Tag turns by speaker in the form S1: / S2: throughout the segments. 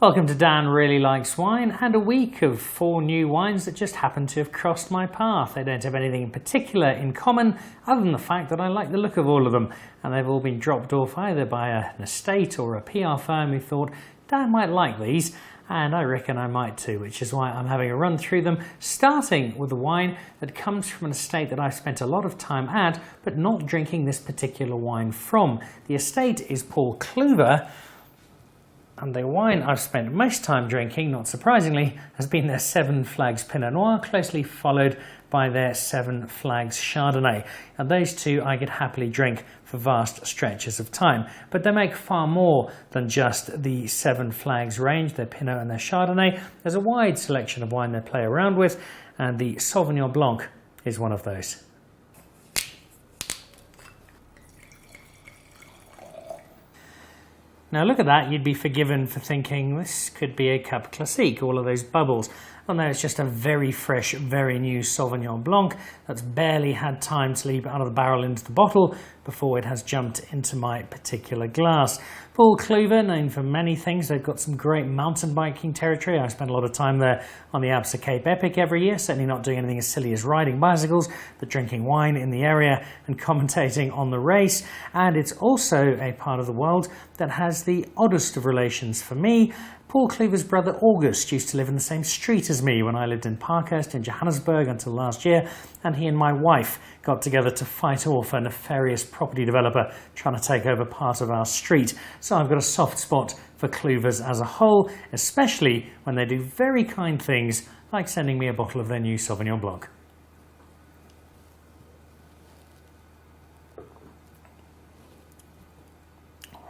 S1: Welcome to Dan Really Likes Wine and a week of 4 new wines that just happen to have crossed my path. They don't have anything in particular in common other than the fact that I like the look of all of them, and they've all been dropped off either by an estate or a PR firm who thought Dan might like these, and I reckon I might too, which is why I'm having a run through them, starting with a wine that comes from an estate that I've spent a lot of time at but not drinking this particular wine from. The estate is Paul Cluver, and the wine I've spent most time drinking, not surprisingly, has been their Seven Flags Pinot Noir, closely followed by their Seven Flags Chardonnay. And those two I could happily drink for vast stretches of time. But they make far more than just the Seven Flags range, their Pinot and their Chardonnay. There's a wide selection of wine they play around with, and the Sauvignon Blanc is one of those. Now look at that, you'd be forgiven for thinking this could be a Cup Classique, all of those bubbles. Well no, it's just a very fresh, very new Sauvignon Blanc that's barely had time to leap out of the barrel into the bottle before it has jumped into my particular glass. Paul Cluver, known for many things, they've got some great mountain biking territory. I spend a lot of time there on the Alps of Cape Epic every year, certainly not doing anything as silly as riding bicycles, but drinking wine in the area and commentating on the race. And it's also a part of the world that has the oddest of relations for me. Paul Cluver's brother August used to live in the same street as me when I lived in Parkhurst in Johannesburg until last year, and he and my wife got together to fight off a nefarious property developer trying to take over part of our street. So I've got a soft spot for Cluver's as a whole, especially when they do very kind things like sending me a bottle of their new Sauvignon Blanc.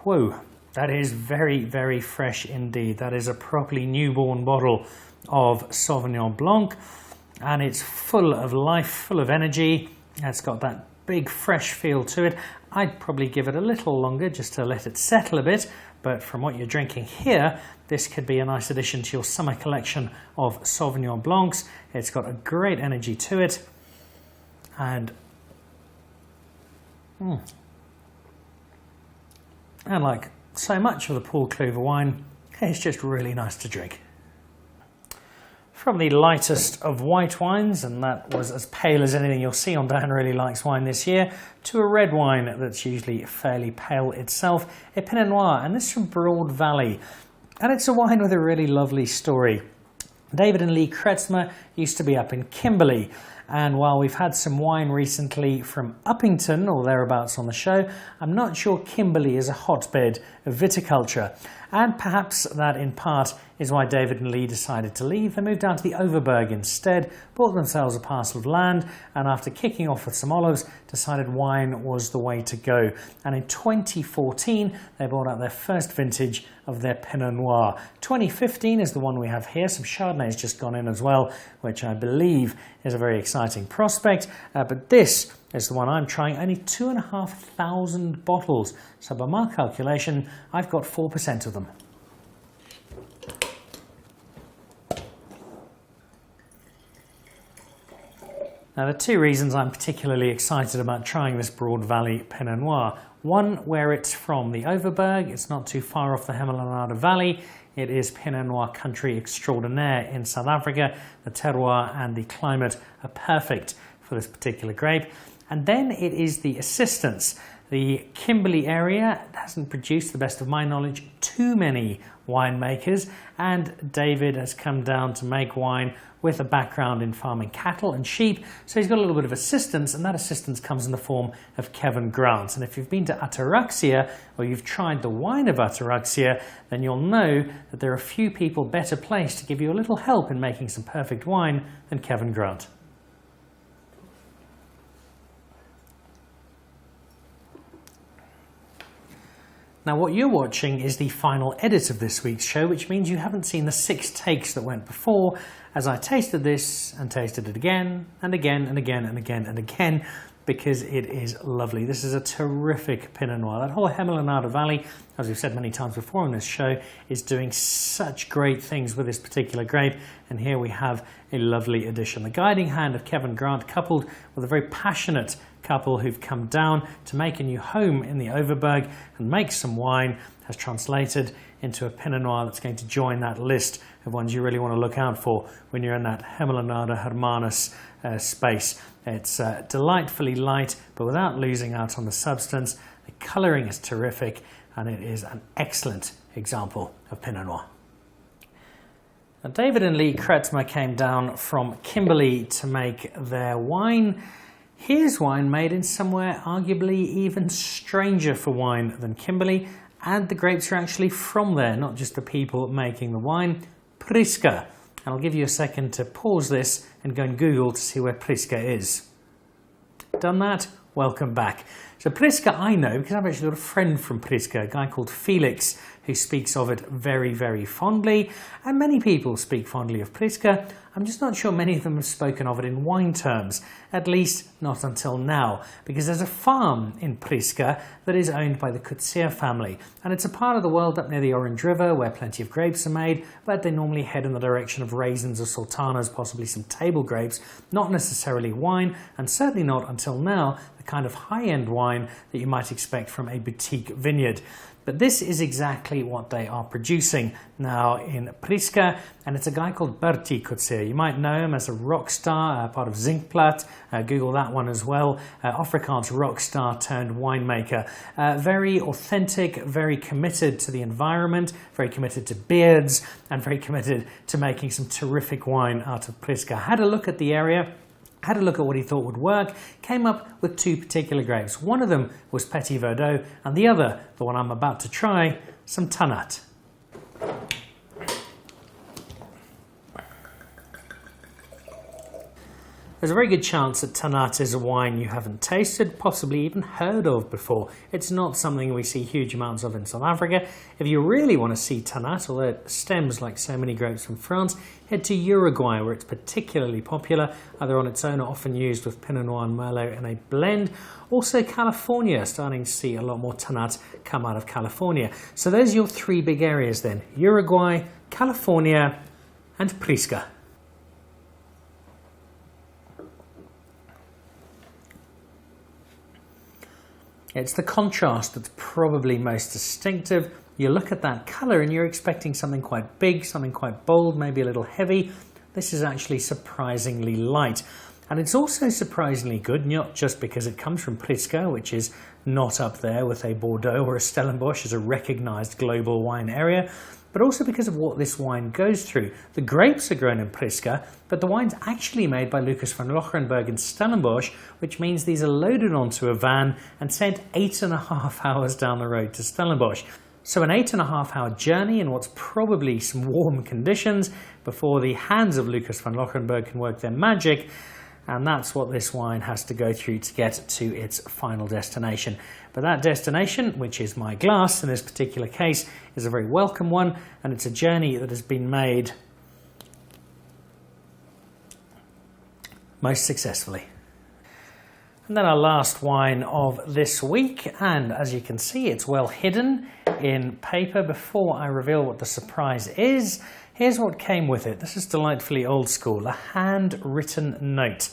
S1: Whoa. That is very, very fresh indeed. That is a properly newborn bottle of Sauvignon Blanc, and it's full of life, full of energy. It's got that big fresh feel to it. I'd probably give it a little longer just to let it settle a bit, but from what you're drinking here, this could be a nice addition to your summer collection of Sauvignon Blancs. It's got a great energy to it, and like so much of the Paul Cluver wine, it's just really nice to drink. From the lightest of white wines, and that was as pale as anything you'll see on Dan Really Likes Wine this year, to a red wine that's usually fairly pale itself, a Pinot Noir, and this from Broad Valley. And it's a wine with a really lovely story. David and Lee Kretzmer used to be up in Kimberley, and while we've had some wine recently from Uppington or thereabouts on the show, I'm not sure Kimberley is a hotbed of viticulture, and perhaps that in part is why David and Lee decided to leave. They moved down to the Overberg instead, bought themselves a parcel of land, and after kicking off with some olives, decided wine was the way to go. And in 2014, they brought out their first vintage of their Pinot Noir. 2015 is the one we have here. Some Chardonnay's just gone in as well, which I believe is a very exciting prospect. But this is the one I'm trying, only 2,500 bottles. So by my calculation, I've got 4% of them. Now, there are two reasons I'm particularly excited about trying this Broad Valley Pinot Noir. One, where it's from, the Overberg. It's not too far off the Hemel Valley. It is Pinot Noir country extraordinaire in South Africa. The terroir and the climate are perfect for this particular grape. And then it is the assistance. The Kimberley area hasn't produced, to the best of my knowledge, too many winemakers, and David has come down to make wine with a background in farming cattle and sheep, so he's got a little bit of assistance, and that assistance comes in the form of Kevin Grant. And if you've been to Ataraxia, or you've tried the wine of Ataraxia, then you'll know that there are few people better placed to give you a little help in making some perfect wine than Kevin Grant. Now what you're watching is the final edit of this week's show, which means you haven't seen the 6 takes that went before, as I tasted this and tasted it again and again and again and again and again, because it is lovely. This is a terrific Pinot Noir. That whole Hemel Valley, as we've said many times before on this show, is doing such great things with this particular grape, and here we have a lovely addition. The guiding hand of Kevin Grant, coupled with a very passionate couple who've come down to make a new home in the Overberg and make some wine, has translated into a Pinot Noir that's going to join that list of ones you really want to look out for when you're in that Hemelanada Hermanus space. It's delightfully light, but without losing out on the substance. The colouring is terrific, and it is an excellent example of Pinot Noir. Now, David and Lee Kretzmer came down from Kimberley to make their wine. Here's wine made in somewhere arguably even stranger for wine than Kimberley, and the grapes are actually from there, not just the people making the wine. Prieska. And I'll give you a second to pause this and go and Google to see where Prieska is. Done that? Welcome back. So Prieska I know because I've actually got a friend from Prieska, a guy called Felix, who speaks of it very, very fondly. And many people speak fondly of Prieska. I'm just not sure many of them have spoken of it in wine terms, at least not until now, because there's a farm in Prieska that is owned by the Coetzee family. And it's a part of the world up near the Orange River where plenty of grapes are made, but they normally head in the direction of raisins or sultanas, possibly some table grapes, not necessarily wine, and certainly not until now the kind of high-end wine that you might expect from a boutique vineyard. But this is exactly what they are producing now in Prieska, and it's a guy called Bertie Coetzee. You might know him as a rock star, part of Zinkplat. Google that one as well. Afrikaans rock star turned winemaker. Very authentic, very committed to the environment, very committed to beards, and very committed to making some terrific wine out of Prieska. Had a look at the area, had a look at what he thought would work, came up with two particular grapes. One of them was Petit Verdot, and the other, the one I'm about to try, some Tannat. There's a very good chance that Tannat is a wine you haven't tasted, possibly even heard of before. It's not something we see huge amounts of in South Africa. If you really want to see Tannat, although it stems like so many grapes from France, head to Uruguay, where it's particularly popular, either on its own or often used with Pinot Noir and Merlot in a blend. Also California, starting to see a lot more Tannat come out of California. So there's your three big areas then: Uruguay, California, and Prieska. It's the contrast that's probably most distinctive. You look at that colour and you're expecting something quite big, something quite bold, maybe a little heavy. This is actually surprisingly light. And it's also surprisingly good, not just because it comes from Prieska, which is not up there with a Bordeaux or a Stellenbosch as a recognised global wine area, but also because of what this wine goes through. The grapes are grown in Prieska, but the wine's actually made by Lucas van Locherenberg in Stellenbosch, which means these are loaded onto a van and sent 8.5 hours down the road to Stellenbosch. So an 8.5 hour journey in what's probably some warm conditions before the hands of Lucas van Locherenberg can work their magic. And that's what this wine has to go through to get to its final destination. But that destination, which is my glass in this particular case, is a very welcome one, and it's a journey that has been made most successfully. And then our last wine of this week, and as you can see, it's well hidden in paper. Before I reveal what the surprise is, here's what came with it. This is delightfully old school, a handwritten note.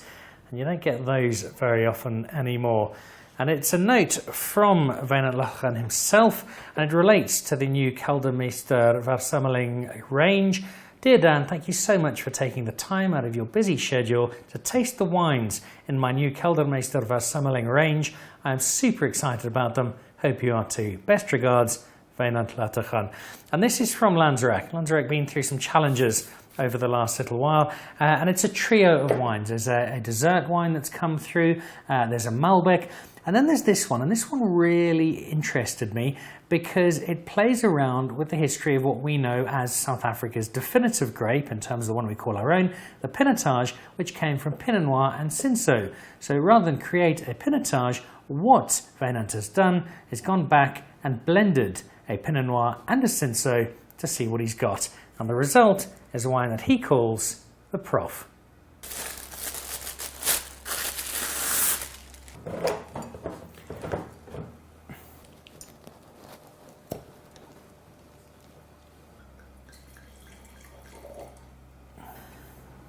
S1: And you don't get those very often anymore. And it's a note from Wijnand Lachlan himself, and it relates to the new Keldermeester Verzameling range. Dear Dan, thank you so much for taking the time out of your busy schedule to taste the wines in my new Keldermeester Verzameling range. I am super excited about them. Hope you are too. Best regards, Wijnand Lachlan. And this is from Lanzerac. Lanzerac been through some challenges over the last little while, and it's a trio of wines. There's a dessert wine that's come through, there's a Malbec, and then there's this one, and this one really interested me because it plays around with the history of what we know as South Africa's definitive grape, in terms of the one we call our own, the Pinotage, which came from Pinot Noir and Cinsault. So rather than create a Pinotage, what Wijnand has done is gone back and blended a Pinot Noir and a Cinsault to see what he's got. And the result is a wine that he calls the Prof.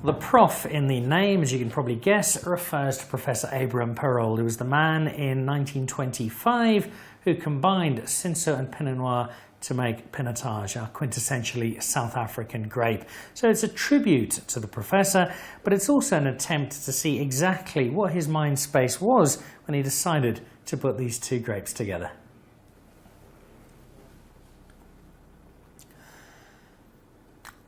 S1: The Prof in the name, as you can probably guess, refers to Professor Abraham Perold, who was the man in 1925 who combined Cinsault and Pinot Noir to make Pinotage, our quintessentially South African grape. So it's a tribute to the Professor, but it's also an attempt to see exactly what his mind space was when he decided to put these two grapes together.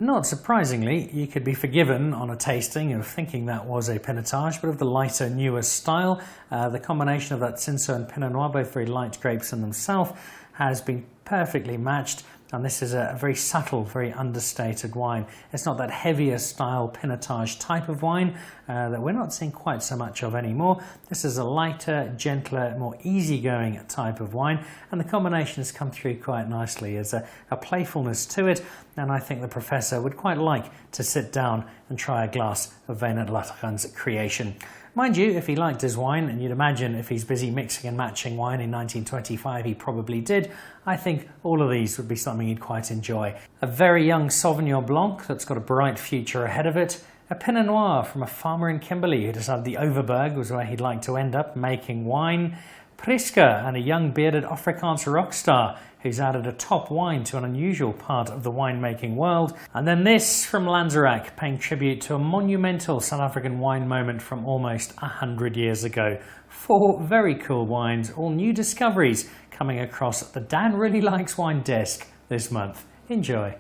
S1: Not surprisingly, you could be forgiven on a tasting of thinking that was a Pinotage, but of the lighter, newer style. The combination of that Cinsault and Pinot Noir, both very light grapes in themselves, has been perfectly matched, and this is a very subtle, very understated wine. It's not that heavier style Pinotage type of wine that we're not seeing quite so much of anymore. This is a lighter, gentler, more easygoing type of wine, and the combination has come through quite nicely. There's a playfulness to it, and I think the Professor would quite like to sit down and try a glass of Wynand Latteran's creation. Mind you, if he liked his wine, and you'd imagine if he's busy mixing and matching wine in 1925, he probably did, I think all of these would be something he'd quite enjoy. A very young Sauvignon Blanc that's got a bright future ahead of it, a Pinot Noir from a farmer in Kimberley who decided the Overberg was where he'd like to end up making wine, Prieska, and a young bearded Afrikaans rock star who's added a top wine to an unusual part of the winemaking world. And then this from Lanzerac, paying tribute to a monumental South African wine moment from almost 100 years ago. 4 very cool wines, all new discoveries coming across the Dan Really Likes Wine desk this month. Enjoy.